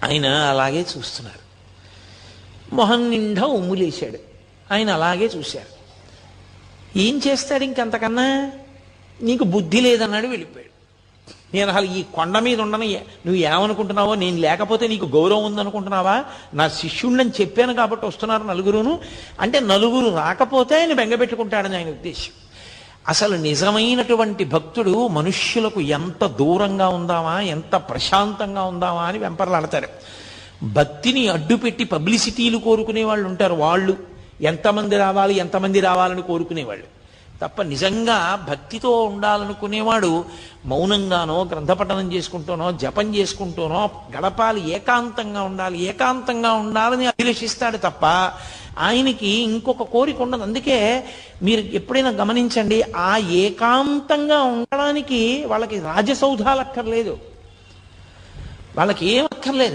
ఆయన అలాగే చూస్తున్నారు. మొహం నిండా ఉమ్ములేశాడు. ఆయన అలాగే చూశారు. ఏం చేస్తాడు ఇంకంతకన్నా? నీకు బుద్ధి లేదన్నాడు, వెళ్ళిపోయాడు. నేను అసలు ఈ కొండ మీద ఉండను, నువ్వు ఏమనుకుంటున్నావో, నేను లేకపోతే నీకు గౌరవం ఉందనుకుంటున్నావా? నా శిష్యుణ్ణని చెప్పాను కాబట్టి వస్తున్నారు నలుగురును అంటే, నలుగురు రాకపోతే ఆయన బెంగపెట్టుకుంటాడని ఆయన ఉద్దేశం. అసలు నిజమైనటువంటి భక్తుడు మనుష్యులకు ఎంత దూరంగా ఉందామా, ఎంత ప్రశాంతంగా ఉందామా అని వెంపర్లాడతారు. భక్తిని అడ్డుపెట్టి పబ్లిసిటీలు కోరుకునే వాళ్ళు ఉంటారు. వాళ్ళు ఎంతమంది రావాలని కోరుకునేవాళ్ళు తప్ప, నిజంగా భక్తితో ఉండాలనుకునేవాడు మౌనంగానో, గ్రంథపఠనం చేసుకుంటూనో, జపం చేసుకుంటూనో గడపాలి. ఏకాంతంగా ఉండాలని అభిలషిస్తాడు తప్ప ఆయనకి ఇంకొక కోరిక ఉండదు. అందుకే మీరు ఎప్పుడైనా గమనించండి, ఆ ఏకాంతంగా ఉండడానికి వాళ్ళకి రాజసౌధాలు అక్కర్లేదు, వాళ్ళకి ఏం అక్కర్లేదు.